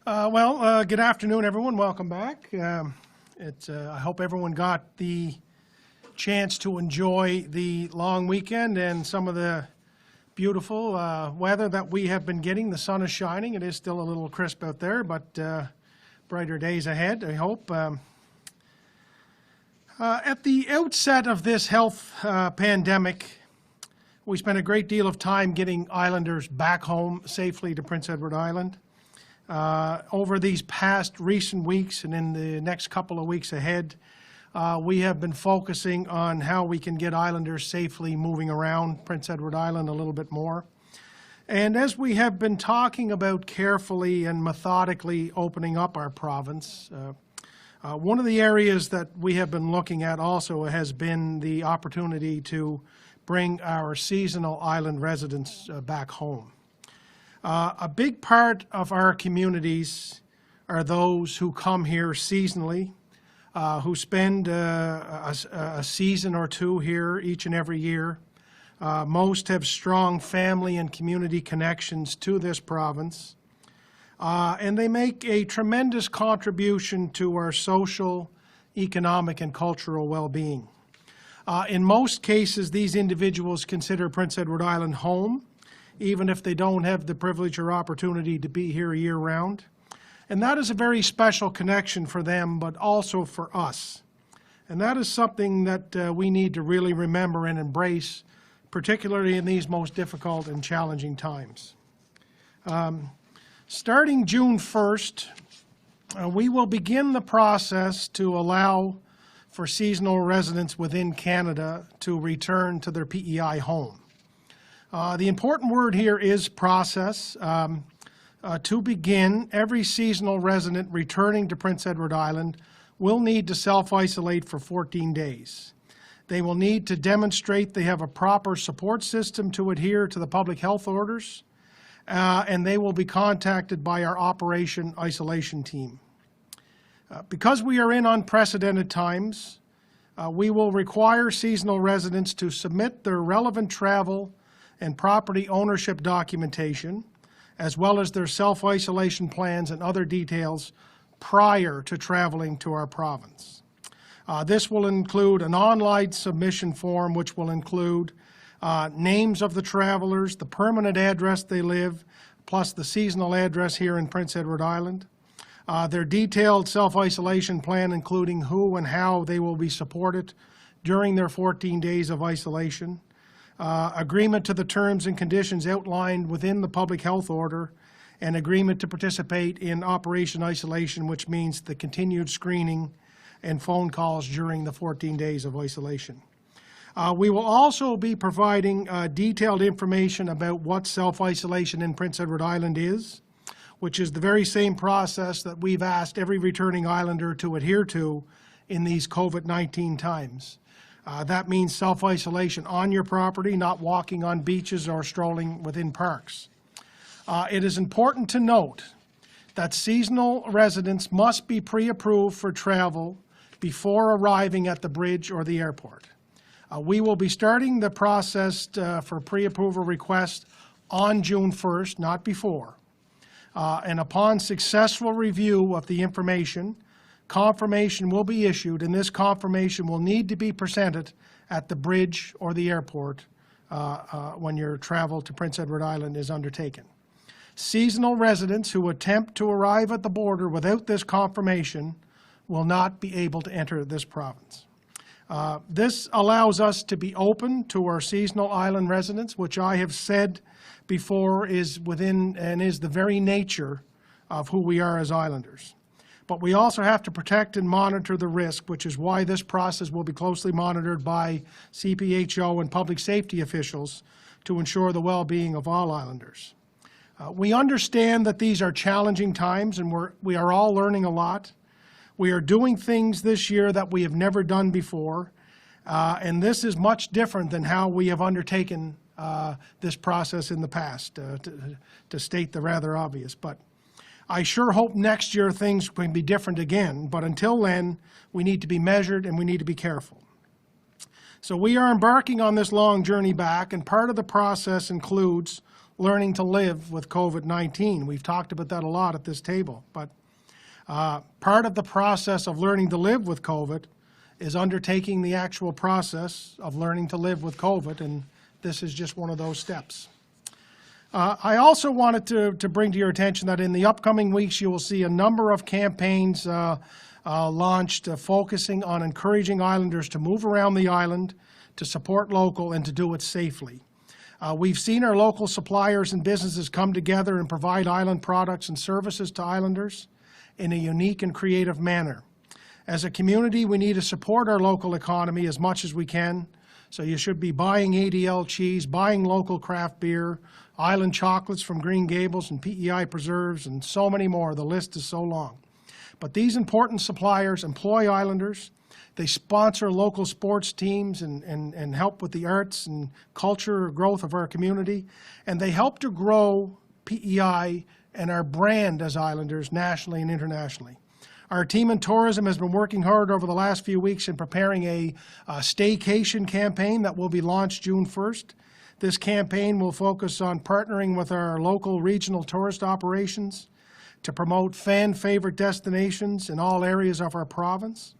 Good afternoon, everyone. Welcome back. I hope everyone got the chance to enjoy the long weekend and some of the beautiful weather that we have been getting. The sun is shining. It is still a little crisp out there, but brighter days ahead, I hope. At the outset of this health pandemic, we spent a great deal of time getting islanders back home safely to Prince Edward Island. Over these past recent weeks and in the next couple of weeks ahead, we have been focusing on how we can get islanders safely moving around Prince Edward Island a little bit more. And as we have been talking about carefully and methodically opening up our province, one of the areas that we have been looking at also has been the opportunity to bring our seasonal island residents back home. A big part of our communities are those who come here seasonally, who spend a season or two here each and every year. Most have strong family and community connections to this province, and they make a tremendous contribution to our social, economic, and cultural well-being. In most cases, these individuals consider Prince Edward Island home, even if they don't have the privilege or opportunity to be here year-round. And that is a very special connection for them, but also for us. And that is something that we need to really remember and embrace, particularly in these most difficult and challenging times. Starting June 1st, we will begin the process to allow for seasonal residents within Canada to return to their P.E.I. home. The important word here is process. To begin, every seasonal resident returning to Prince Edward Island will need to self-isolate for 14 days. They will need to demonstrate they have a proper support system to adhere to the public health orders, and they will be contacted by our Operation Isolation Team. Because we are in unprecedented times, we will require seasonal residents to submit their relevant travel and property ownership documentation, as well as their self-isolation plans and other details prior to traveling to our province. This will include an online submission form, which will include names of the travelers, the permanent address they live, plus the seasonal address here in Prince Edward Island, their detailed self-isolation plan, including who and how they will be supported during their 14 days of isolation, agreement to the terms and conditions outlined within the public health order, and agreement to participate in Operation Isolation, which means the continued screening and phone calls during the 14 days of isolation. We will also be providing detailed information about what self-isolation in Prince Edward Island is, which is the very same process that we've asked every returning islander to adhere to in these COVID-19 times. That means self-isolation on your property, not walking on beaches or strolling within parks. It is important to note that seasonal residents must be pre-approved for travel before arriving at the bridge or the airport. We will be starting the process for pre-approval requests on June 1st, not before. And upon successful review of the information, confirmation will be issued, and this confirmation will need to be presented at the bridge or the airport when your travel to Prince Edward Island is undertaken. Seasonal residents who attempt to arrive at the border without this confirmation will not be able to enter this province. This allows us to be open to our seasonal island residents, which I have said before is within and is the very nature of who we are as islanders. But we also have to protect and monitor the risk, which is why this process will be closely monitored by CPHO and public safety officials to ensure the well-being of all islanders. We understand that these are challenging times, and we are all learning a lot. We are doing things this year that we have never done before, and this is much different than how we have undertaken this process in the past, to state the rather obvious. But I sure hope next year things can be different again, but until then, we need to be measured and we need to be careful. So we are embarking on this long journey back, and part of the process includes learning to live with COVID-19. We've talked about that a lot at this table, but part of the process of learning to live with COVID is undertaking the actual process of learning to live with COVID, and this is just one of those steps. I also wanted to bring to your attention that in the upcoming weeks you will see a number of campaigns launched focusing on encouraging islanders to move around the island, to support local, and to do it safely. We've seen our local suppliers and businesses come together and provide island products and services to islanders in a unique and creative manner. As a community, we need to support our local economy as much as we can, so you should be buying ADL cheese, buying local craft beer, island chocolates from Green Gables and P.E.I. preserves, and so many more. The list is so long. But these important suppliers employ islanders. They sponsor local sports teams and help with the arts and culture growth of our community. And they help to grow P.E.I. and our brand as islanders nationally and internationally. Our team in tourism has been working hard over the last few weeks in preparing a staycation campaign that will be launched June 1st. This campaign will focus on partnering with our local regional tourist operations to promote fan-favorite destinations in all areas of our province.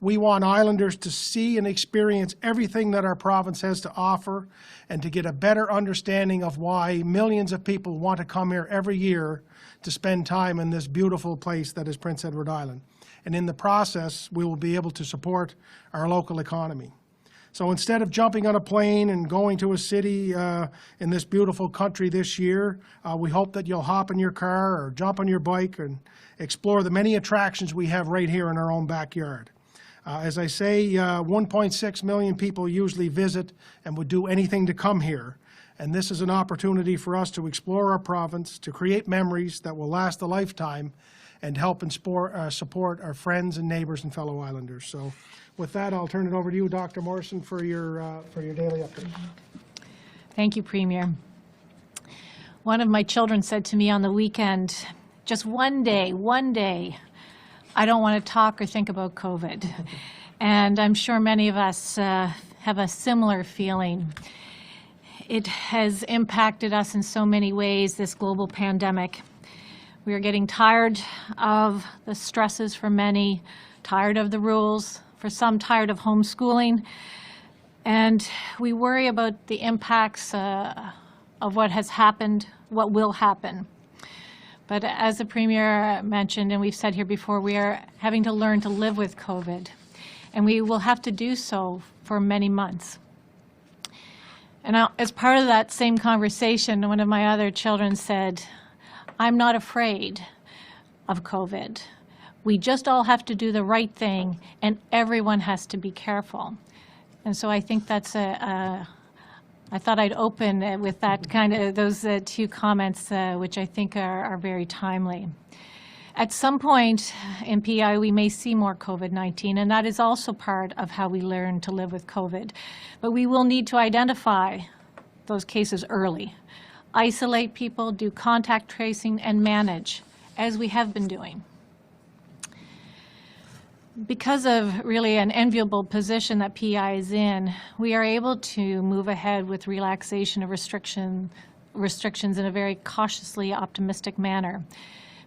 We want islanders to see and experience everything that our province has to offer and to get a better understanding of why millions of people want to come here every year to spend time in this beautiful place that is Prince Edward Island. And in the process, we will be able to support our local economy. So instead of jumping on a plane and going to a city in this beautiful country this year, we hope that you'll hop in your car or jump on your bike and explore the many attractions we have right here in our own backyard. As I say, 1.6 million people usually visit and would do anything to come here. And this is an opportunity for us to explore our province, to create memories that will last a lifetime, and help and support our friends and neighbors and fellow islanders. So with that, I'll turn it over to you, Dr. Morrison, for your daily update. Thank you, Premier. One of my children said to me on the weekend, just one day, I don't want to talk or think about COVID. And I'm sure many of us have a similar feeling. It has impacted us in so many ways, this global pandemic. We are getting tired of the stresses for many, tired of the rules, for some tired of homeschooling, and we worry about the impacts of what has happened, what will happen. But as the Premier mentioned, and we've said here before, we are having to learn to live with COVID, and we will have to do so for many months. And as part of that same conversation, one of my other children said, I'm not afraid of COVID. We just all have to do the right thing, and everyone has to be careful. And so I think that's I thought I'd open with that those two comments, which I think are very timely. At some point in P.E.I. we may see more COVID-19, and that is also part of how we learn to live with COVID. But we will need to identify those cases early, isolate people, do contact tracing, and manage, as we have been doing. Because of really an enviable position that P.E.I. is in, we are able to move ahead with relaxation of restrictions in a very cautiously optimistic manner.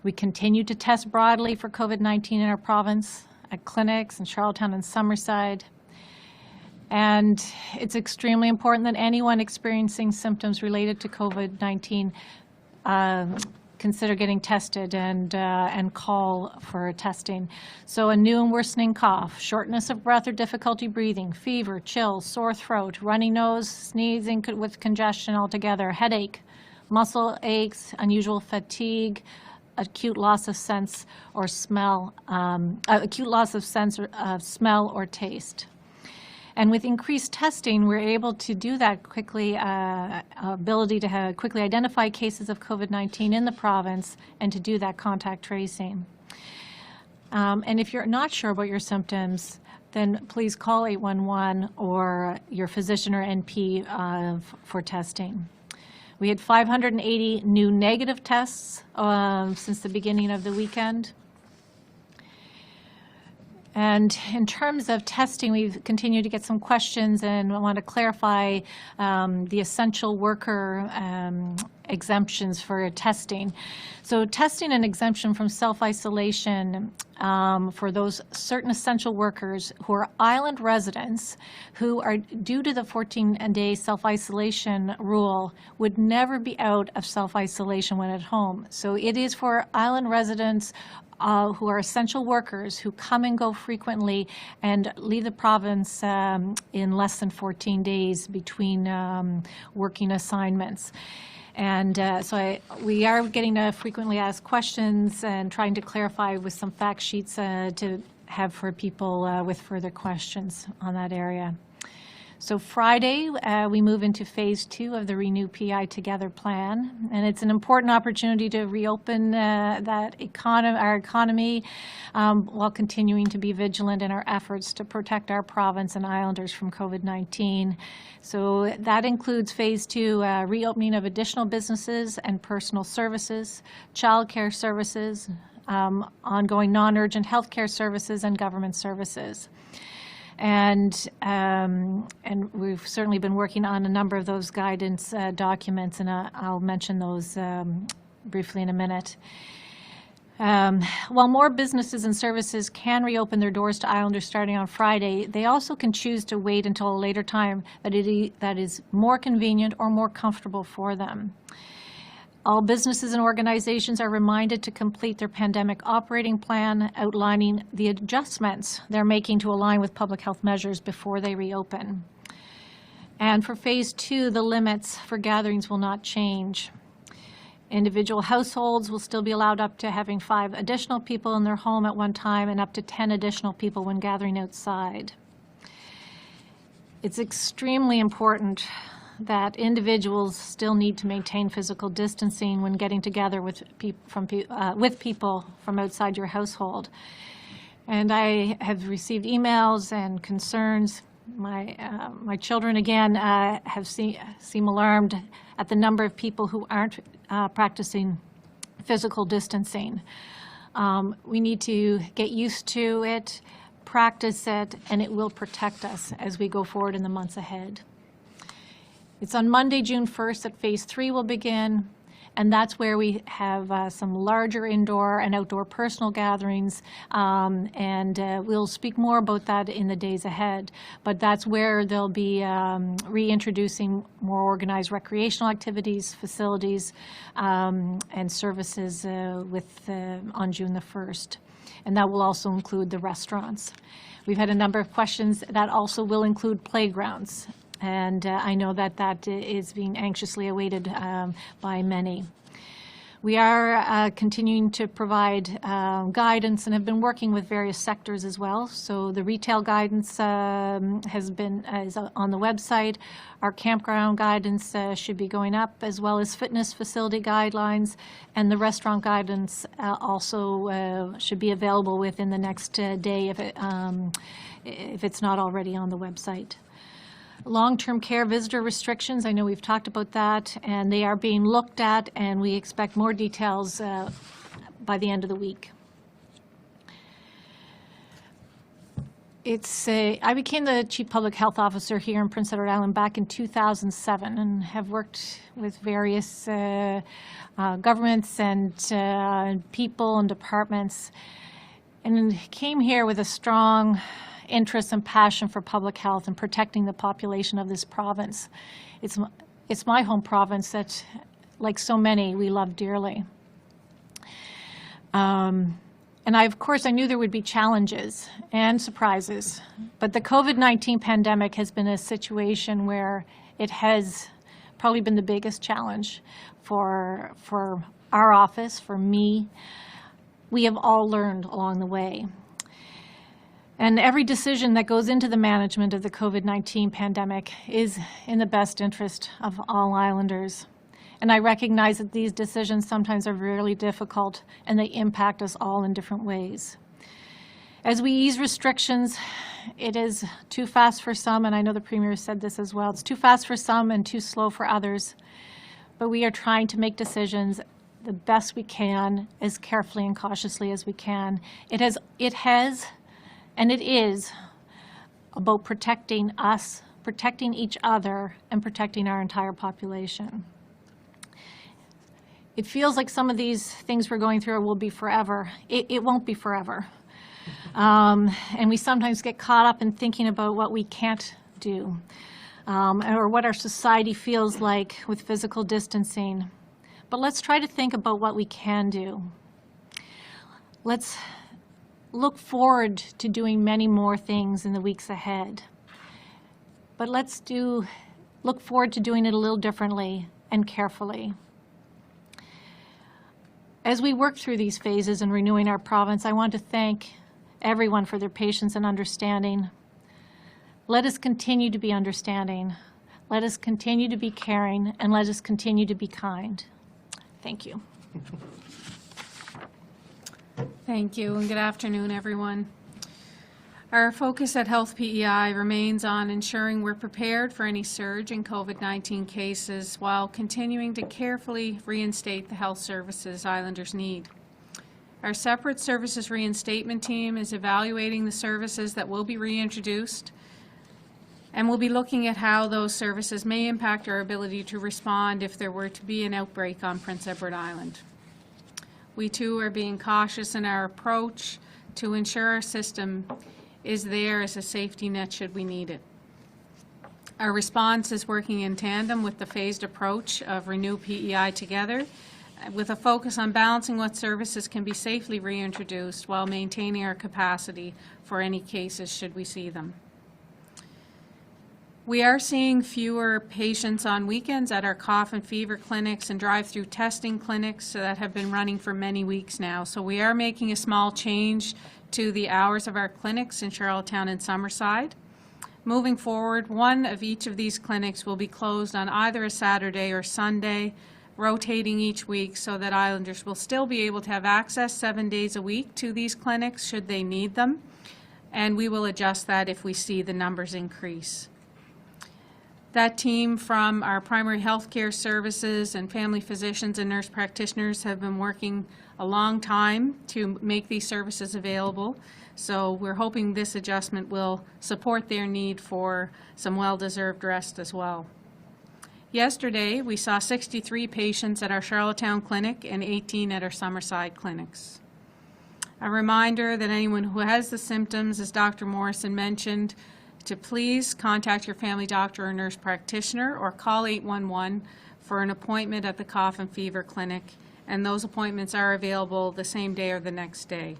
We continue to test broadly for COVID-19 in our province at clinics in Charlottetown and Summerside. And it's extremely important that anyone experiencing symptoms related to COVID-19 consider getting tested and call for testing. So a new and worsening cough, shortness of breath or difficulty breathing, fever, chills, sore throat, runny nose, sneezing with congestion altogether, headache, muscle aches, unusual fatigue, acute loss of sense or smell, smell or taste. And with increased testing, we're able to do that quickly, ability to quickly identify cases of COVID-19 in the province and to do that contact tracing. And if you're not sure about your symptoms, then please call 811 or your physician or NP for testing. We had 580 new negative tests since the beginning of the weekend. And in terms of testing, we've continued to get some questions, and I want to clarify the essential worker exemptions for testing. So testing and exemption from self-isolation for those certain essential workers who are island residents who are, due to the 14-day self-isolation rule, would never be out of self-isolation when at home. So it is for island residents who are essential workers who come and go frequently and leave the province in less than 14 days between working assignments. And we are getting frequently asked questions and trying to clarify with some fact sheets to have for people with further questions on that area. So Friday, we move into phase 2 of the Renew P.E.I. Together plan, and it's an important opportunity to reopen our economy while continuing to be vigilant in our efforts to protect our province and islanders from COVID-19. So that includes phase 2, reopening of additional businesses and personal services, childcare services, ongoing non-urgent healthcare services, and government services. And we've certainly been working on a number of those guidance documents, and I'll mention those briefly in a minute. While more businesses and services can reopen their doors to islanders starting on Friday, they also can choose to wait until a later time that is more convenient or more comfortable for them. All businesses and organizations are reminded to complete their pandemic operating plan, outlining the adjustments they're making to align with public health measures before they reopen. And for phase 2, the limits for gatherings will not change. Individual households will still be allowed up to having 5 additional people in their home at one time and up to 10 additional people when gathering outside. It's extremely important that individuals still need to maintain physical distancing when getting together with people from outside your household. And I have received emails and concerns. My children, again, seem alarmed at the number of people who aren't practicing physical distancing. We need to get used to it, practice it, and it will protect us as we go forward in the months ahead. It's on Monday, June 1st, that phase 3 will begin, and that's where we have some larger indoor and outdoor personal gatherings, and we'll speak more about that in the days ahead. But that's where they'll be reintroducing more organized recreational activities, facilities, and services on June the 1st. And that will also include the restaurants. We've had a number of questions. That also will include playgrounds. And I know that is being anxiously awaited by many. We are continuing to provide guidance and have been working with various sectors as well. So the retail guidance is on the website. Our campground guidance should be going up, as well as fitness facility guidelines, and the restaurant guidance also should be available within the next day if it's not already on the website. Long-term care visitor restrictions, I know we've talked about that, and they are being looked at, and we expect more details by the end of the week. I became the Chief Public Health Officer here in Prince Edward Island back in 2007 and have worked with various governments and people and departments, and came here with a strong interest and passion for public health and protecting the population of this province. It's my home province that, like so many, we love dearly. And of course, I knew there would be challenges and surprises, but the COVID-19 pandemic has been a situation where it has probably been the biggest challenge for our office, for me. We have all learned along the way. And every decision that goes into the management of the COVID-19 pandemic is in the best interest of all islanders. And I recognize that these decisions sometimes are really difficult and they impact us all in different ways. As we ease restrictions, it is too fast for some, and I know the Premier said this as well, it's too fast for some and too slow for others. But we are trying to make decisions the best we can, as carefully and cautiously as we can. It has And it is about protecting us, protecting each other, and protecting our entire population. It feels like some of these things we're going through will be forever. It won't be forever. And we sometimes get caught up in thinking about what we can't do, or what our society feels like with physical distancing. But let's try to think about what we can do. Let's look forward to doing many more things in the weeks ahead. But let's look forward to doing it a little differently and carefully. As we work through these phases in renewing our province, I want to thank everyone for their patience and understanding. Let us continue to be understanding. Let us continue to be caring, and let us continue to be kind. Thank you. Thank you, and good afternoon, everyone. Our focus at Health P.E.I. remains on ensuring we're prepared for any surge in COVID-19 cases while continuing to carefully reinstate the health services Islanders need. Our separate services reinstatement team is evaluating the services that will be reintroduced, and we'll be looking at how those services may impact our ability to respond if there were to be an outbreak on Prince Edward Island. We too are being cautious in our approach to ensure our system is there as a safety net should we need it. Our response is working in tandem with the phased approach of Renew P.E.I. Together, with a focus on balancing what services can be safely reintroduced while maintaining our capacity for any cases should we see them. We are seeing fewer patients on weekends at our cough and fever clinics and drive-through testing clinics that have been running for many weeks now. So we are making a small change to the hours of our clinics in Charlottetown and Summerside. Moving forward, one of each of these clinics will be closed on either a Saturday or Sunday, rotating each week so that Islanders will still be able to have access 7 days a week to these clinics should they need them, and we will adjust that if we see the numbers increase. That team from our primary health care services and family physicians and nurse practitioners have been working a long time to make these services available. So we're hoping this adjustment will support their need for some well-deserved rest as well. Yesterday, we saw 63 patients at our Charlottetown clinic and 18 at our Summerside clinics. A reminder that anyone who has the symptoms, as Dr. Morrison mentioned, to please contact your family doctor or nurse practitioner or call 811 for an appointment at the cough and fever clinic, and those appointments are available the same day or the next day.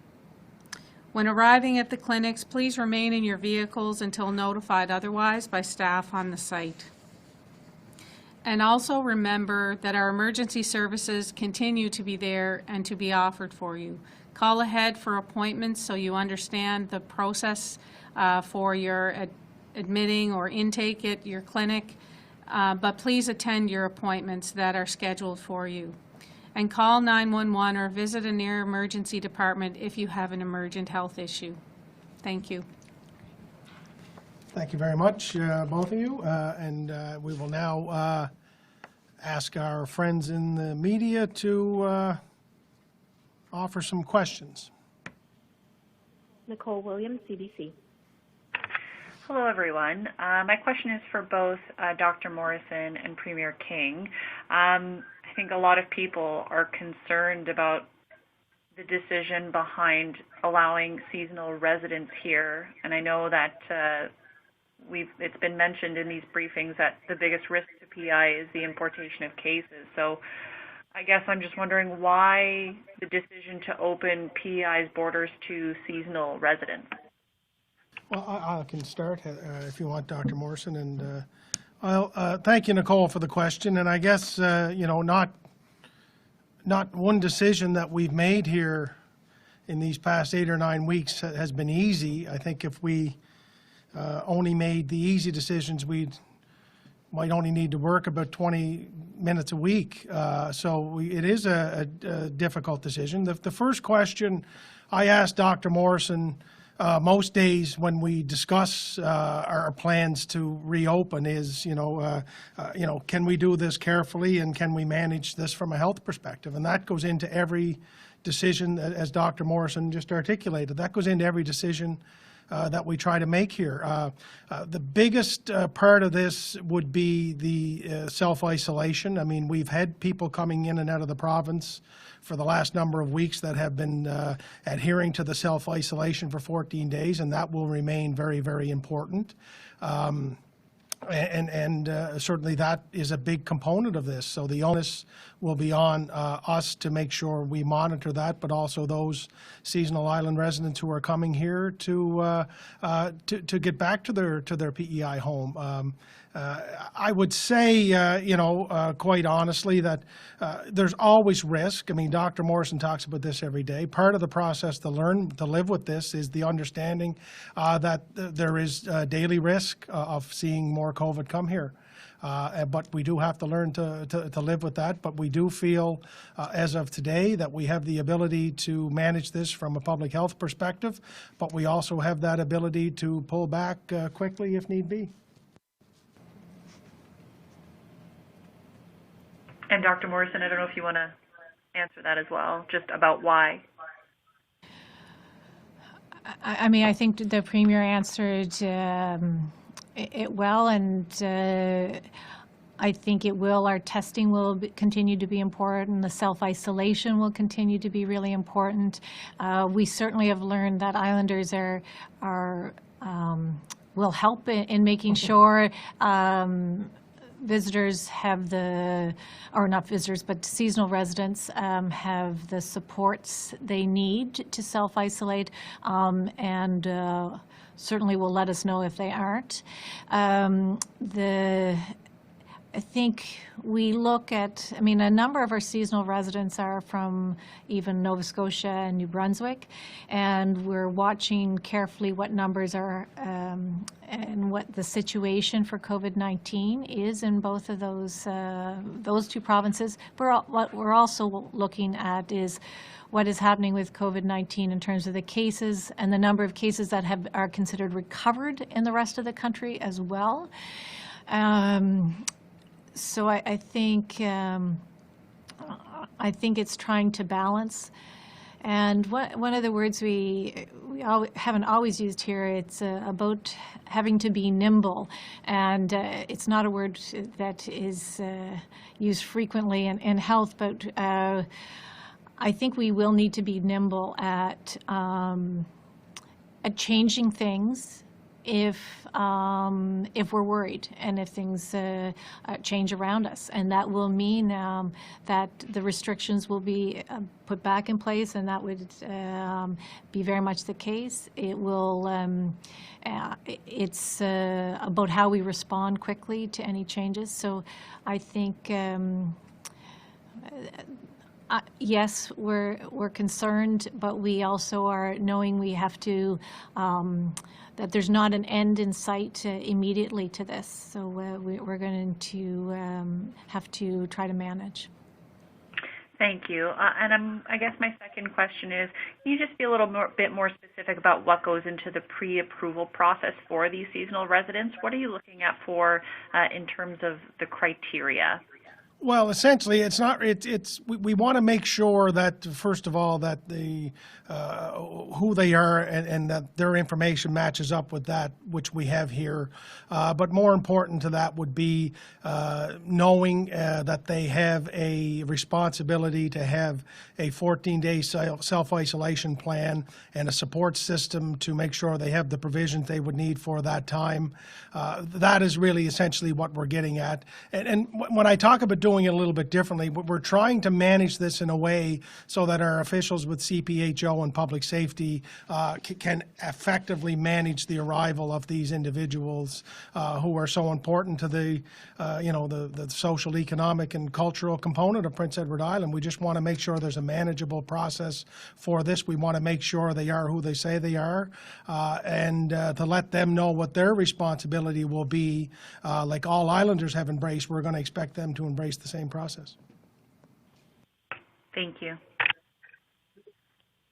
When arriving at the clinics, please remain in your vehicles until notified otherwise by staff on the site. And also remember that our emergency services continue to be there and to be offered for you. Call ahead for appointments so you understand the process for your admitting or intake at your clinic, but please attend your appointments that are scheduled for you. And call 911 or visit a near emergency department if you have an emergent health issue. Thank you. Thank you very much, both of you. And we will now ask our friends in the media to offer some questions. Nicole Williams, CBC. Hello, everyone. My question is for both Dr. Morrison and Premier King. I think a lot of people are concerned about the decision behind allowing seasonal residents here, and I know that it's been mentioned in these briefings that the biggest risk to P.E.I. is the importation of cases. So I guess I'm just wondering why the decision to open P.E.I.'s borders to seasonal residents. Well, I can start if you want, Dr. Morrison. And thank you, Nicole, for the question. And I guess, not one decision that we've made here in these past 8 or 9 weeks has been easy. I think if we only made the easy decisions, we might only need to work about 20 minutes a week. It is a difficult decision. The first question I asked Dr. Morrison most days when we discuss our plans to reopen is, can we do this carefully and can we manage this from a health perspective? And that goes into every decision, as Dr. Morrison just articulated. That goes into every decision that we try to make here. The biggest part of this would be the self-isolation. I mean, we've had people coming in and out of the province for the last number of weeks that have been adhering to the self-isolation for 14 days, and that will remain very, very important. Certainly that is a big component of this. So the onus will be on us to make sure we monitor that, but also those seasonal island residents who are coming here to get back to their PEI home. I would say, quite honestly, that there's always risk. I mean, Dr. Morrison talks about this every day. Part of the process to learn to live with this is the understanding that there is daily risk of seeing more COVID come here. But we do have to learn to live with that. But we do feel, as of today, that we have the ability to manage this from a public health perspective, but we also have that ability to pull back quickly if need be. And Dr. Morrison, I don't know if you want to answer that as well, just about why. I mean, I think the Premier answered it well, and I think it will. Our testing will continue to be important. The self-isolation will continue to be really important. We certainly have learned that islanders will help in making sure visitors have or not visitors, but seasonal residents have the supports they need to self-isolate, and certainly will let us know if they aren't. I think we look at, I mean, a number of our seasonal residents are from even Nova Scotia and New Brunswick, and we're watching carefully what numbers are and what the situation for COVID-19 is in both of those two provinces. What we're also looking at is what is happening with COVID-19 in terms of the cases and the number of cases that are considered recovered in the rest of the country as well. So I think it's trying to balance. And one of the words we haven't always used here, it's about having to be nimble. And it's not a word that is used frequently in health, but I think we will need to be nimble at changing things if we're worried and if things change around us. And that will mean that the restrictions will be put back in place, and that would be very much the case. It will, it's about how we respond quickly to any changes. So I think yes, we're concerned, but we also are knowing we have to, that there's not an end in sight immediately to this. So we're going to have to try to manage. Thank you. And I guess my second question is, can you just be a bit more specific about what goes into the pre-approval process for these seasonal residents? What are you looking at for in terms of the criteria? Well, essentially, it's not. We want to make sure that, first of all, that who they are and that their information matches up with that which we have here. But more important to that would be knowing that they have a responsibility to have a 14-day self-isolation plan and a support system to make sure they have the provisions they would need for that time. That is really essentially what we're getting at. And when I talk about doing it a little bit differently, we're trying to manage this in a way so that our officials with CPHO and public safety can effectively manage the arrival of these individuals who are so important to the social, economic, and cultural component of Prince Edward Island. We just want to make sure there's a manageable process for this. We want to make sure they are who they say they are, and to let them know what their responsibility will be. Like all islanders have embraced, we're going to expect them to embrace the same process. Thank you.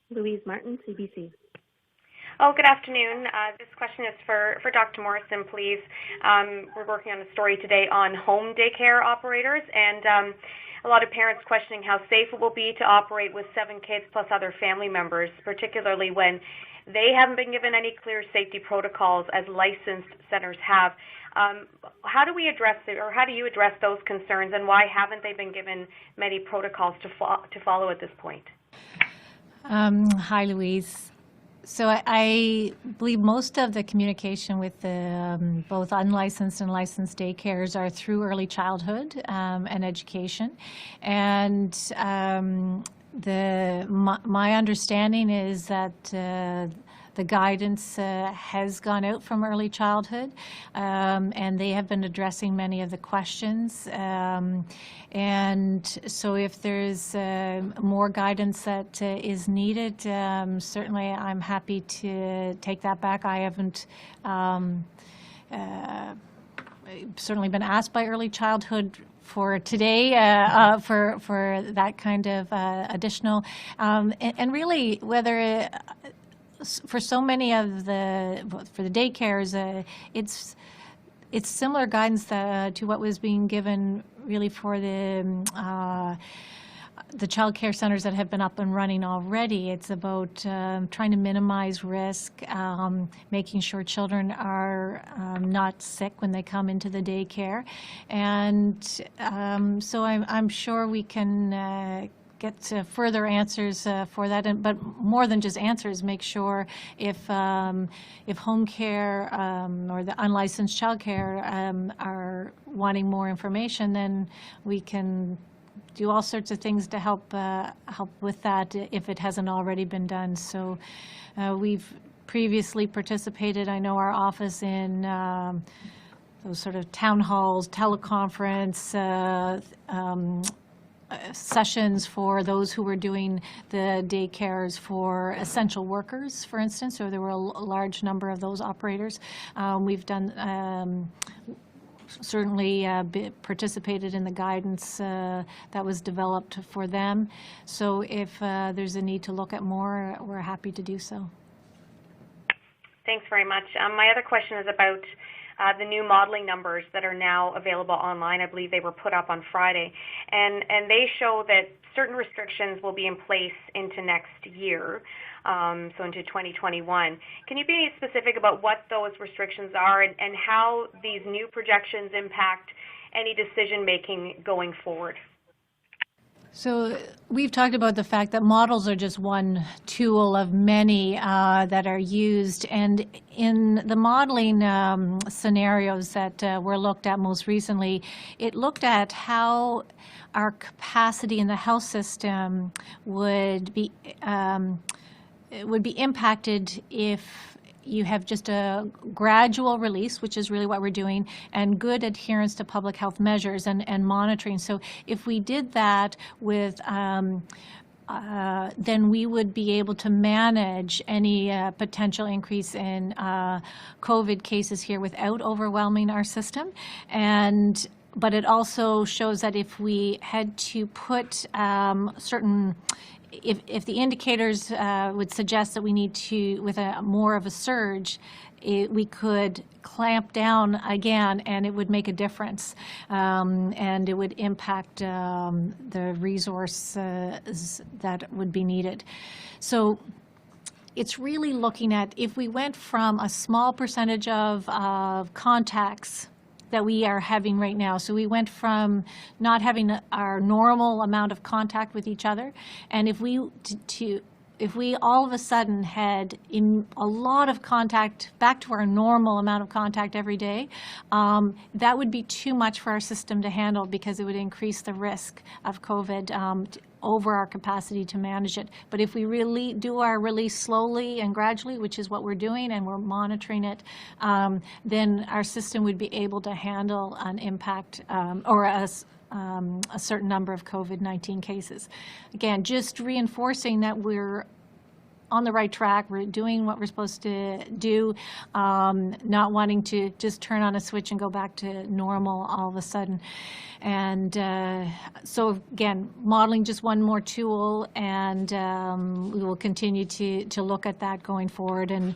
Louise Martin, CBC. Oh, good afternoon. This question is for Dr. Morrison, please. We're working on a story today on home daycare operators, and a lot of parents questioning how safe it will be to operate with 7 kids plus other family members, particularly when they haven't been given any clear safety protocols as licensed centers have. How do we address it, or how do you address those concerns, and why haven't they been given many protocols to follow at this point? Hi, Louise. So I believe most of the communication with the both unlicensed and licensed daycares are through early childhood and education. And my understanding is that the guidance has gone out from early childhood, and they have been addressing many of the questions. And so if there's more guidance that is needed, certainly I'm happy to take that back. I haven't certainly been asked by early childhood for today for that kind of additional, and really whether for so many of for the daycares, it's similar guidance to what was being given really for the child care centers that have been up and running already. It's about trying to minimize risk, making sure children are not sick when they come into the daycare. And so I'm sure we can get further answers for that, but more than just answers, make sure if home care or the unlicensed child care are wanting more information, then we can do all sorts of things to help with that if it hasn't already been done. So we've previously participated, I know our office, in those sort of town halls, teleconference, sessions for those who were doing the daycares for essential workers, for instance, so there were a large number of those operators. We've done certainly participated in the guidance that was developed for them. So if there's a need to look at more, we're happy to do so. Thanks very much. My other question is about the new modeling numbers that are now available online. I believe they were put up on Friday, and they show that certain restrictions will be in place into next year, so into 2021. Can you be specific about what those restrictions are and how these new projections impact any decision making going forward? So we've talked about the fact that models are just one tool of many that are used, and in the modeling scenarios that were looked at most recently, it looked at how our capacity in the health system would be impacted if you have just a gradual release, which is really what we're doing, and good adherence to public health measures and monitoring. So if we did that with then we would be able to manage any potential increase in COVID cases here without overwhelming our system. But it also shows that if we had to put certain, if the indicators would suggest that we need to, with more of a surge, we could clamp down again, and it would make a difference, and it would impact the resources that would be needed. So it's really looking at, if we went from a small percentage of contacts that we are having right now. So we went from not having our normal amount of contact with each other, and if we all of a sudden had a lot of contact, back to our normal amount of contact every day, that would be too much for our system to handle, because it would increase the risk of COVID over our capacity to manage it. But if we really do our release slowly and gradually, which is what we're doing, and we're monitoring it, then our system would be able to handle an impact or a certain number of COVID-19 cases. Again, just reinforcing that we're on the right track, we're doing what we're supposed to do, not wanting to just turn on a switch and go back to normal all of a sudden. And so again, modeling just one more tool, and we will continue to look at that going forward, and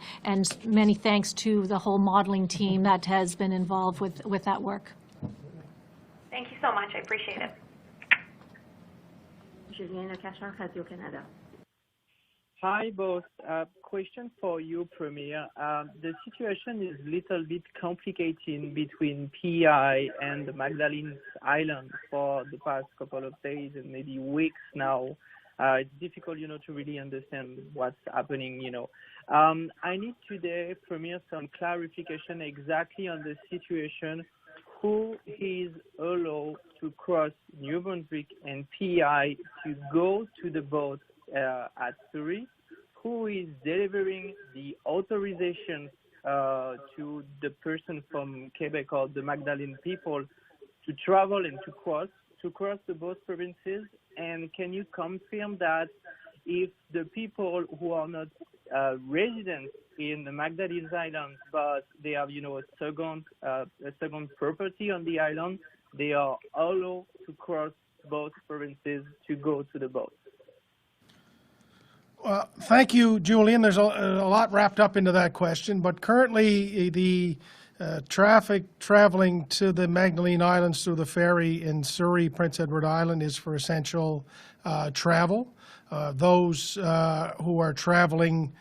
many thanks to the whole modeling team that has been involved with that work. Thank you so much. I appreciate it. Julien Lecachar, Radio-Canada. Hi, both. Question for you, Premier. The situation is a little bit complicated between P.E.I. and the Magdalene Island for the past couple of days and maybe weeks now. It's difficult, to really understand what's happening, I need today, Premier, some clarification exactly on the situation. Who is allowed to cross New Brunswick and P.E.I. to go to the boat at ferry? Who is delivering the authorization to the person from Quebec or the Magdalene people to travel and to cross the both provinces? And can you confirm that if the people who are not residents in the Magdalene Island, but they have, a second property on the island, they are allowed to cross both provinces to go to the boat? Thank you, Julian. There's a lot wrapped up into that question, but currently the traffic traveling to the Magdalene Islands through the ferry in Surrey, Prince Edward Island, is for essential travel. Those who are traveling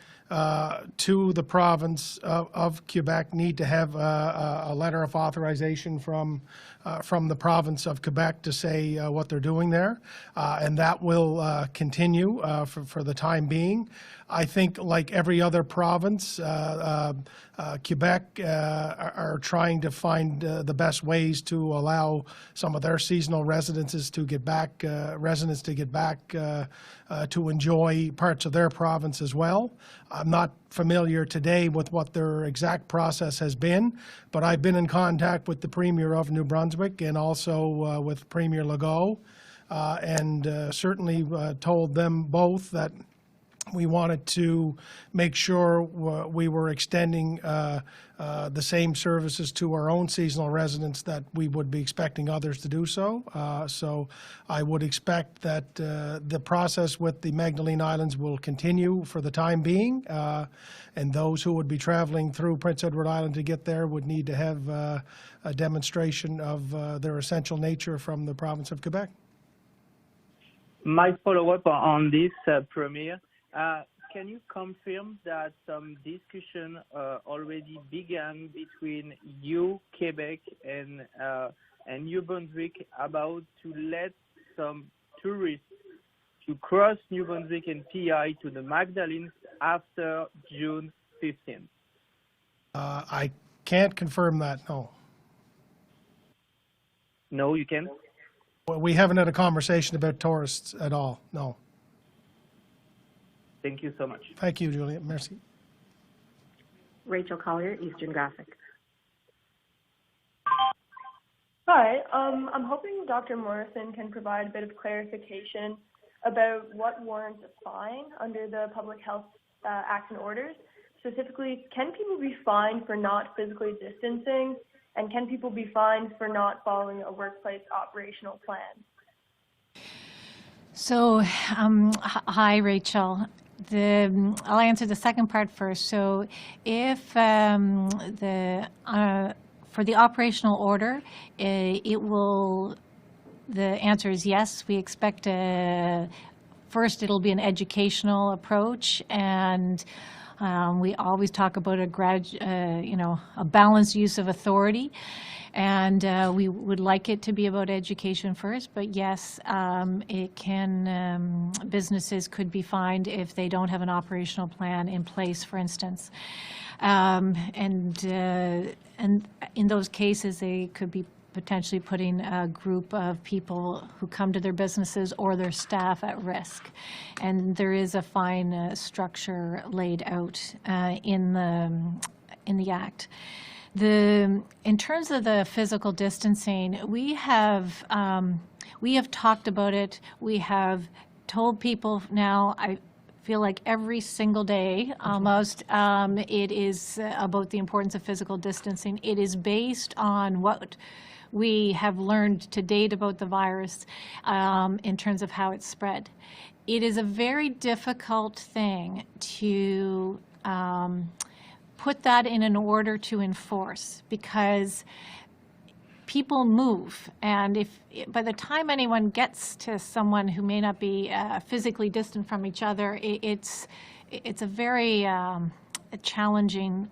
to the province of Quebec need to have a letter of authorization from the province of Quebec to say what they're doing there, and that will continue for the time being. I think, like every other province, Quebec are trying to find the best ways to allow some of their seasonal residents to get back to enjoy parts of their province as well. I'm not familiar today with what their exact process has been, but I've been in contact with the Premier of New Brunswick and also with Premier Legault, and certainly told them both that we wanted to make sure we were extending the same services to our own seasonal residents that we would be expecting others to do so. So I would expect that the process with the Magdalene Islands will continue for the time being, and those who would be traveling through Prince Edward Island to get there would need to have a demonstration of their essential nature from the province of Quebec. My follow-up on this, Premier. Can you confirm that some discussion already began between you, Quebec, and New Brunswick about to let some tourists to cross New Brunswick and P.E.I. to the Magdalenes after June 15th? I can't confirm that, no. No, you can't? We haven't had a conversation about tourists at all, no. Thank you so much. Thank you, Julian. Merci. Rachel Collier, Eastern Graphic. Hi, I'm hoping Dr. Morrison can provide a bit of clarification about what warrants a fine under the Public Health Acts and Orders. Specifically, can people be fined for not physically distancing, and can people be fined for not following a workplace operational plan? So, hi, Rachel. I'll answer the second part first. So, if for the operational order, the answer is yes. We expect first it'll be an educational approach, and we always talk about a balanced use of authority. And we would like it to be about education first, but yes, businesses could be fined if they don't have an operational plan in place, for instance. And in those cases, they could be potentially putting a group of people who come to their businesses or their staff at risk. And there is a fine structure laid out in the Act. In terms of the physical distancing, we have talked about it. We have told people now, I feel like every single day almost, it is about the importance of physical distancing. It is based on what we have learned to date about the virus in terms of how it's spread. It is a very difficult thing to put that in an order to enforce, because people move, and if by the time anyone gets to someone who may not be physically distant from each other, it's a very challenging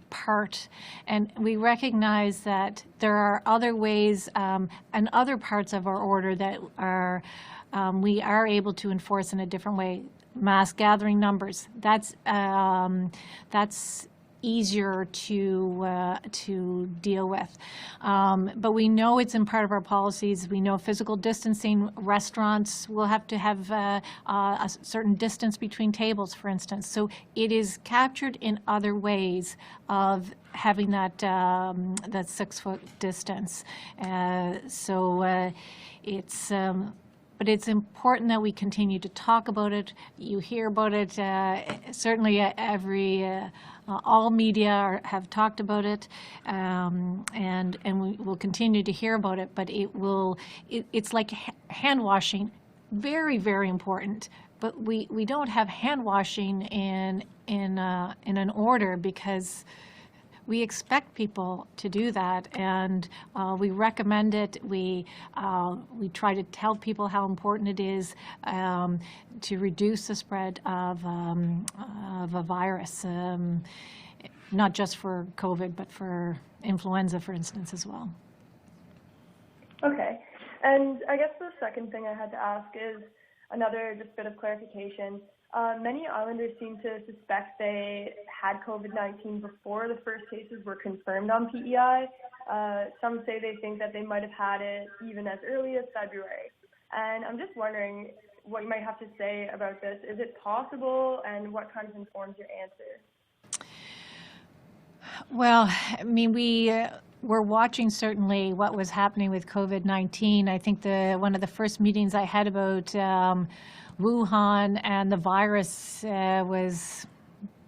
part, and we recognize that there are other ways and other parts of our order that are we are able to enforce in a different way. Mass gathering numbers, that's easier to deal with. But we know it's in part of our policies. We know physical distancing, restaurants will have to have a certain distance between tables, for instance. So it is captured in other ways of having that 6-foot distance. But it's important that we continue to talk about it. You hear about it. Certainly, all media have talked about it, and we will continue to hear about it. But it's like hand washing, very, very important. But we don't have hand washing in an order because we expect people to do that, and we recommend it. We try to tell people how important it is to reduce the spread of a virus, not just for COVID, but for influenza, for instance, as well. Okay. And I guess the second thing I had to ask is another just bit of clarification. Many islanders seem to suspect they had COVID-19 before the first cases were confirmed on P.E.I. Some say they think that they might have had it even as early as February. And I'm just wondering what you might have to say about this. Is it possible, and what kind of informs your answer? Well, I mean, we're watching certainly what was happening with COVID-19. I think one of the first meetings I had about Wuhan and the virus was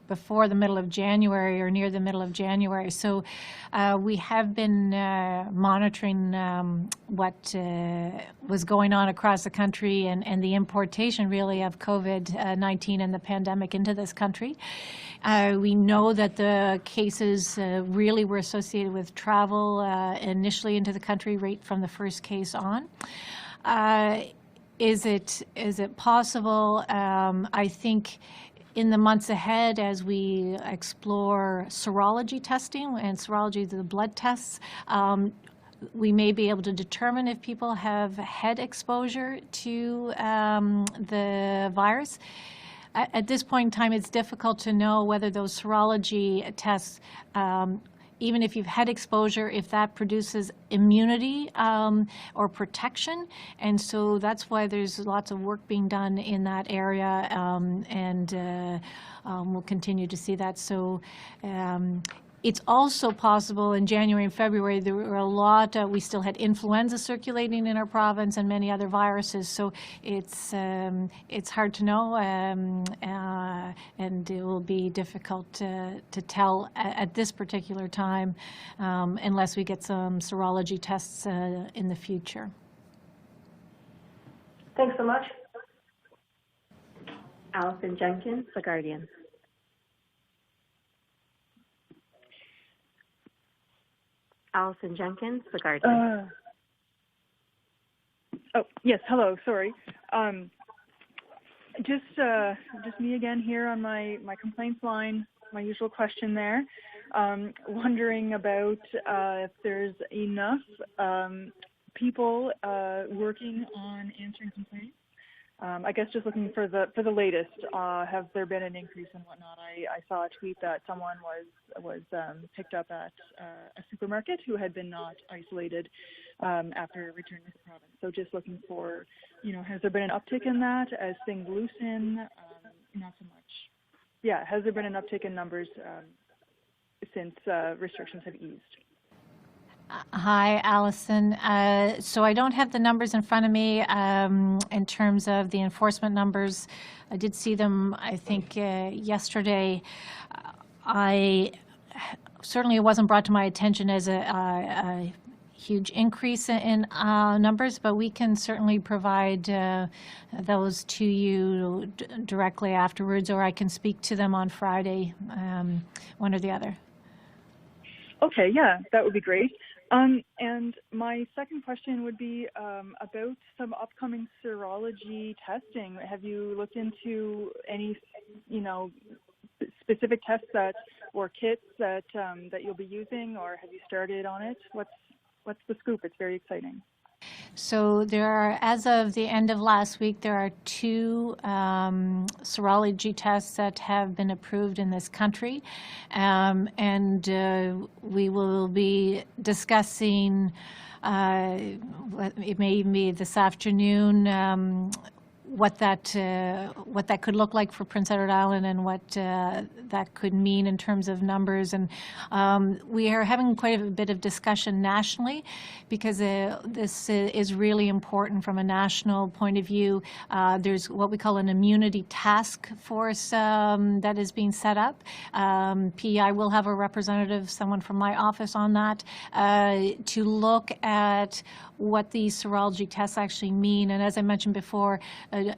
before the middle of January or near the middle of January. So we have been monitoring what was going on across the country and the importation really of COVID-19 and the pandemic into this country. We know that the cases really were associated with travel initially into the country right from the first case on. Is it possible? I think in the months ahead, as we explore serology testing, and serology is the blood tests, we may be able to determine if people have head exposure to the virus. At this point in time, it's difficult to know whether those serology tests, even if you've had exposure, if that produces immunity or protection. And so that's why there's lots of work being done in that area, and we'll continue to see that. So it's also possible in January and February, there were a lot, we still had influenza circulating in our province and many other viruses. So it's hard to know, and it will be difficult to tell at this particular time unless we get some serology tests in the future. Thanks so much. Allyson Jenkins, The Guardian. Allyson Jenkins, The Guardian. Oh, yes, hello, sorry. Just me again here on my complaints line, my usual question there. Wondering about if there's enough people working on answering complaints. I guess just looking for the latest. Have there been an increase and whatnot? I saw a tweet that someone was picked up at a supermarket who had been not isolated after returning to the province. So just looking for, has there been an uptick in that as things loosen? Not so much. Yeah, has there been an uptick in numbers since restrictions have eased? Hi, Allyson. So I don't have the numbers in front of me in terms of the enforcement numbers. I did see them, I think, yesterday. Certainly it wasn't brought to my attention as a huge increase in numbers, but we can certainly provide those to you directly afterwards, or I can speak to them on Friday, one or the other. Okay, yeah, that would be great. And my second question would be about some upcoming serology testing. Have you looked into any, specific tests or kits that you'll be using, or have you started on it? What's the scoop? It's very exciting. So there are, as of the end of last week, there are 2 serology tests that have been approved in this country, and we will be discussing, it may even be this afternoon, what that could look like for Prince Edward Island and what that could mean in terms of numbers. And we are having quite a bit of discussion nationally because this is really important from a national point of view. There's what we call an immunity task force that is being set up. P.E.I. will have a representative, someone from my office on that, to look at what these serology tests actually mean. And as I mentioned before,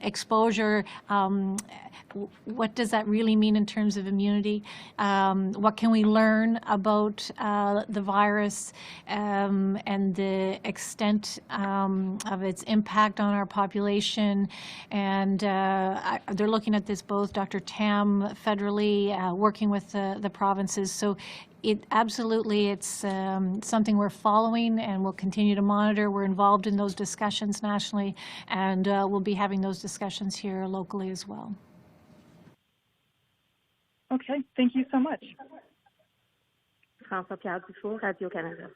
exposure, what does that really mean in terms of immunity? What can we learn about the virus and the extent of its impact on our population? And they're looking at this both, Dr. Tam federally, working with the provinces. So it's something we're following and we'll continue to monitor. We're involved in those discussions nationally, and we'll be having those discussions here locally as well. Okay, thank you so much. François-Pierre Dufour, Radio-Canada.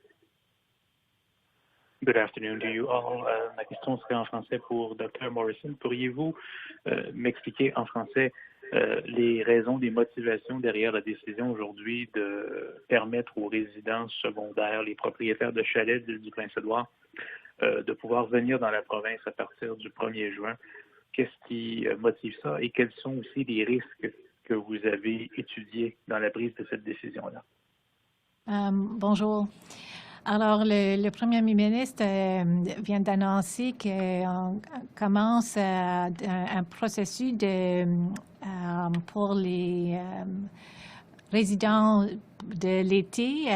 Good afternoon to you all. Ma question serait en français pour Dr. Morrison. Pourriez-vous m'expliquer en français les raisons, les motivations derrière la décision aujourd'hui de permettre aux résidents secondaires, les propriétaires de chalets de l'île du Prince-Édouard, de pouvoir venir dans la province à partir du 1er juin? Qu'est-ce qui motive ça et quels sont aussi les risques que vous avez étudiés dans la prise de cette décision-là? Bonjour. Alors, le Premier ministre vient d'annoncer qu'on commence un processus pour les résidents de l'été.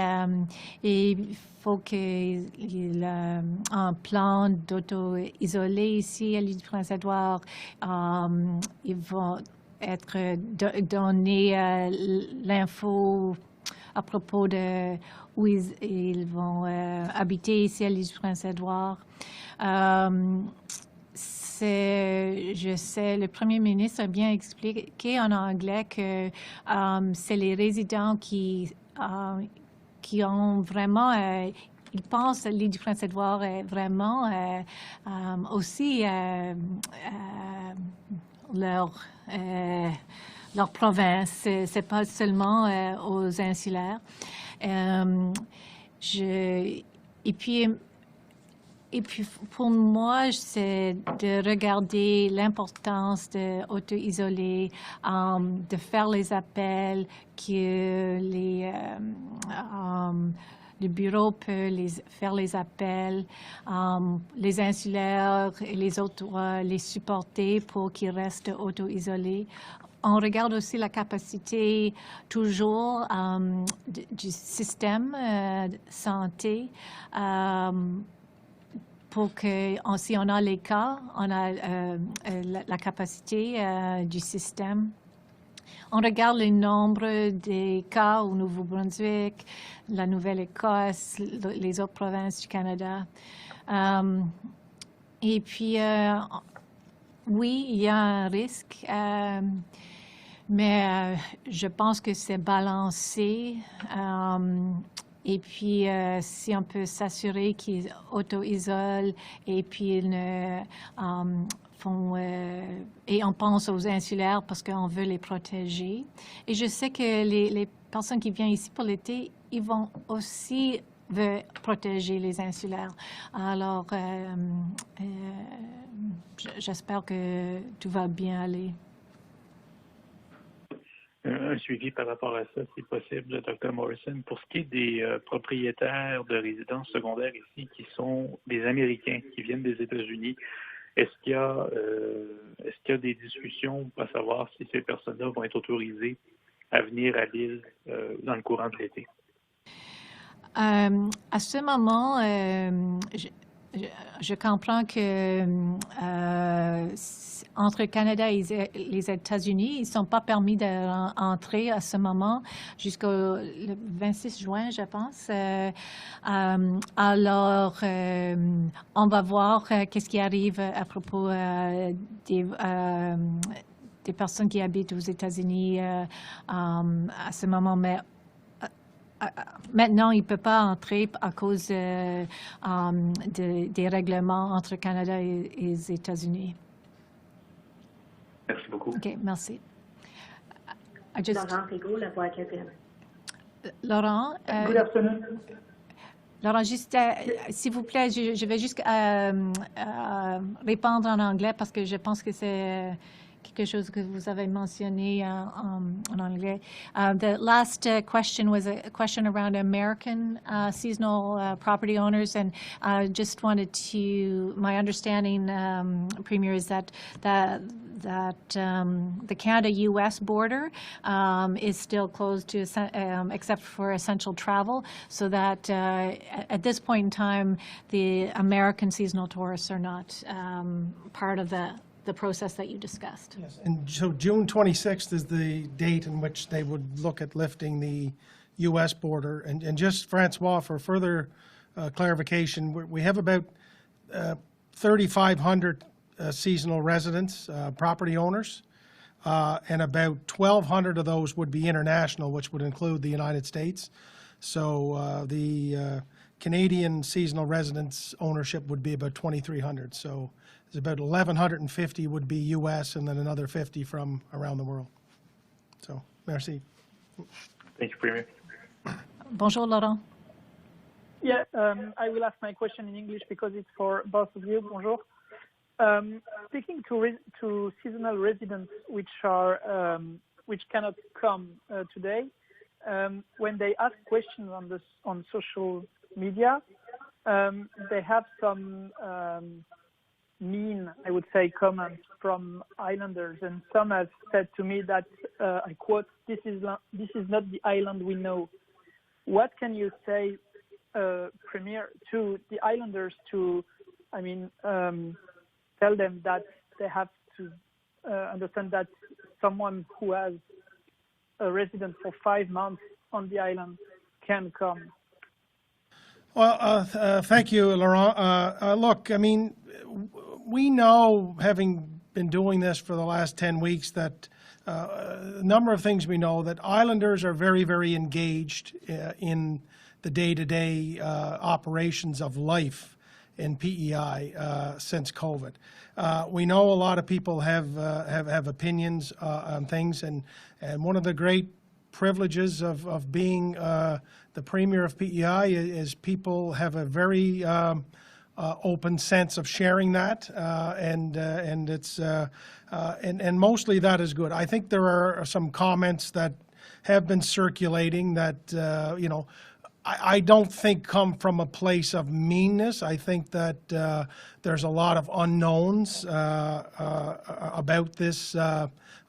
Et il faut qu'il y ait un plan d'auto-isolé ici à l'île du Prince-Édouard. Ils vont être donné l'info à propos de où ils vont habiter ici à l'île du Prince-Édouard. Je sais, le Premier ministre a bien expliqué en anglais que c'est les résidents qui ont vraiment... ils pensent que l'île du Prince-Édouard est vraiment aussi leur province. C'est pas seulement aux insulaires. Et puis pour moi, c'est de regarder l'importance d'auto-isoler, de faire les appels, que le bureau peut faire les appels, les insulaires et les autres doivent les supporter pour qu'ils restent auto-isolés. On regarde aussi la capacité toujours du système de santé pour que, si on a les cas, on a la capacité du système. On regarde le nombre des cas au Nouveau-Brunswick, la Nouvelle-Écosse, les autres provinces du Canada. Et puis, oui, il y a un risque, mais je pense que c'est balancé. Et puis, si on peut s'assurer qu'ils auto-isolent et puis ils ne font... et on pense aux insulaires parce qu'on veut les protéger. Et je sais que les personnes qui viennent ici pour l'été, ils vont aussi veulent protéger les insulaires. Alors, j'espère que tout va bien aller. Un suivi par rapport à ça, si possible, Dr. Morrison. Pour ce qui est des propriétaires de résidences secondaires ici qui sont des Américains, qui viennent des États-Unis, est-ce qu'il y a des discussions à savoir si ces personnes-là vont être autorisées à venir à l'île dans le courant de l'été? À ce moment, je comprends que entre le Canada et les États-Unis, ils ne sont pas permis d'entrer à ce moment jusqu'au 26 juin, je pense. Alors, on va voir qu'est-ce qui arrive à propos des personnes qui habitent aux États-Unis à ce moment. Mais maintenant, il ne peut pas entrer à cause des règlements entre le Canada et les États-Unis. Merci beaucoup. OK, merci. Laurent Rigaud, La Voix acadienne. Laurent, Good afternoon. Laurent, juste, s'il vous plaît, je vais juste répondre en anglais parce que je pense que c'est quelque chose que vous avez mentionné en anglais. The last question was a question around American seasonal property owners, and just wanted to, my understanding, Premier, is that the Canada-U.S. border is still closed to except for essential travel, so that at this point in time, the American seasonal tourists are not part of the process that you discussed. Yes, and so June 26th is the date in which they would look at lifting the U.S. border. And just, Francois, for further clarification, we have about 3,500 seasonal residents, property owners, and about 1,200 of those would be international, which would include the United States. So the Canadian seasonal residents ownership would be about 2,300. So it's about 1,150 would be U.S. and then another 50 from around the world. So, merci. Thank you, Premier. Bonjour, Laurent. Yeah, I will ask my question in English because it's for both of you. Bonjour. Speaking to seasonal residents which cannot come today, when they ask questions on social media, they have some mean, I would say, comments from islanders, and some have said to me that, I quote, "This is not the island we know." What can you say, Premier, to the islanders to, tell them that they have to understand that someone who has a residence for 5 months on the island can come? Well, thank you, Laurent. Look, we know, having been doing this for the last 10 weeks, that a number of things we know, that islanders are very, very engaged in the day-to-day operations of life in P.E.I. Since COVID. We know a lot of people have opinions on things, and one of the great privileges of being the Premier of P.E.I. is people have a very open sense of sharing that, and it's and mostly that is good. I think there are some comments that have been circulating that I don't think come from a place of meanness. I think that there's a lot of unknowns about this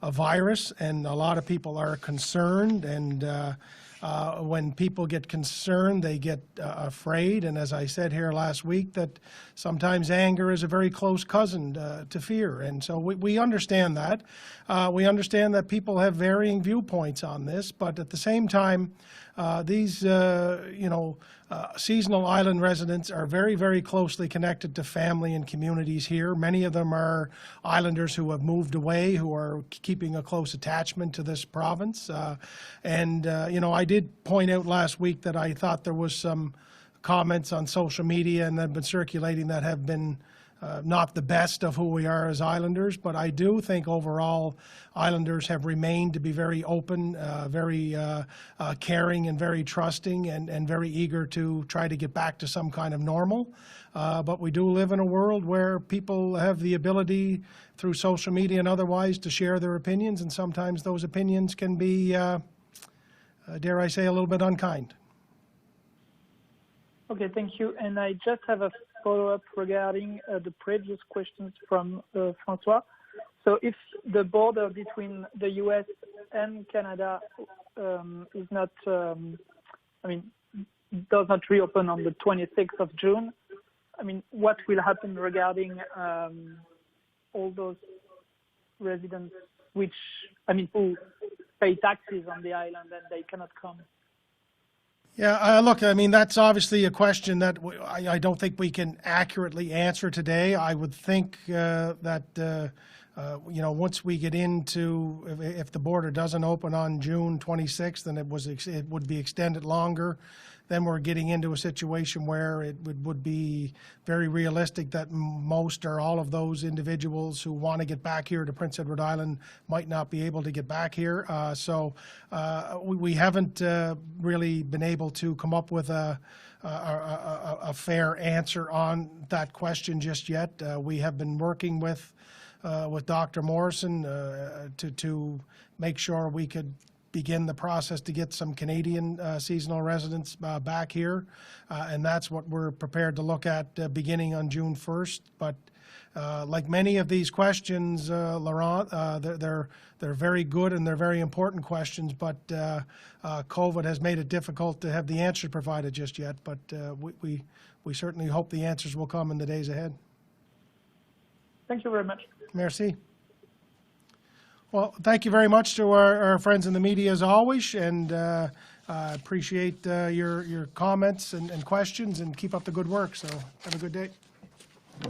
virus, and a lot of people are concerned, and when people get concerned, they get afraid. And as I said here last week, that sometimes anger is a very close cousin to fear. And so we understand that. We understand that people have varying viewpoints on this, but at the same time, these seasonal island residents are very, very closely connected to family and communities here. Many of them are islanders who have moved away, who are keeping a close attachment to this province. I did point out last week that I thought there was some comments on social media and that have been circulating that have been not the best of who we are as islanders, but I do think overall islanders have remained to be very open, very caring and very trusting, and very eager to try to get back to some kind of normal. But we do live in a world where people have the ability through social media and otherwise to share their opinions, and sometimes those opinions can be, dare I say, a little bit unkind. Okay, thank you. And I just have a follow-up regarding the previous questions from Francois. So if the border between the U.S. and Canada is not, does not reopen on the 26th of June, I mean, what will happen regarding all those residents who pay taxes on the island and they cannot come? Yeah, look, I mean, that's obviously a question that I don't think we can accurately answer today. I would think that, once we get into, if the border doesn't open on June 26th and it would be extended longer, then we're getting into a situation where it would be very realistic that most or all of those individuals who want to get back here to Prince Edward Island might not be able to get back here. So we haven't really been able to come up with a fair answer on that question just yet. We have been working with Dr. Morrison to make sure we could begin the process to get some Canadian seasonal residents back here, and that's what we're prepared to look at beginning on June 1st. But like many of these questions, Laurent, they're very good and they're very important questions, but COVID has made it difficult to have the answers provided just yet. But we certainly hope the answers will come in the days ahead. Thank you very much. Merci. Well, thank you very much to our friends in the media as always, and I appreciate your comments and questions, and keep up the good work. So have a good day.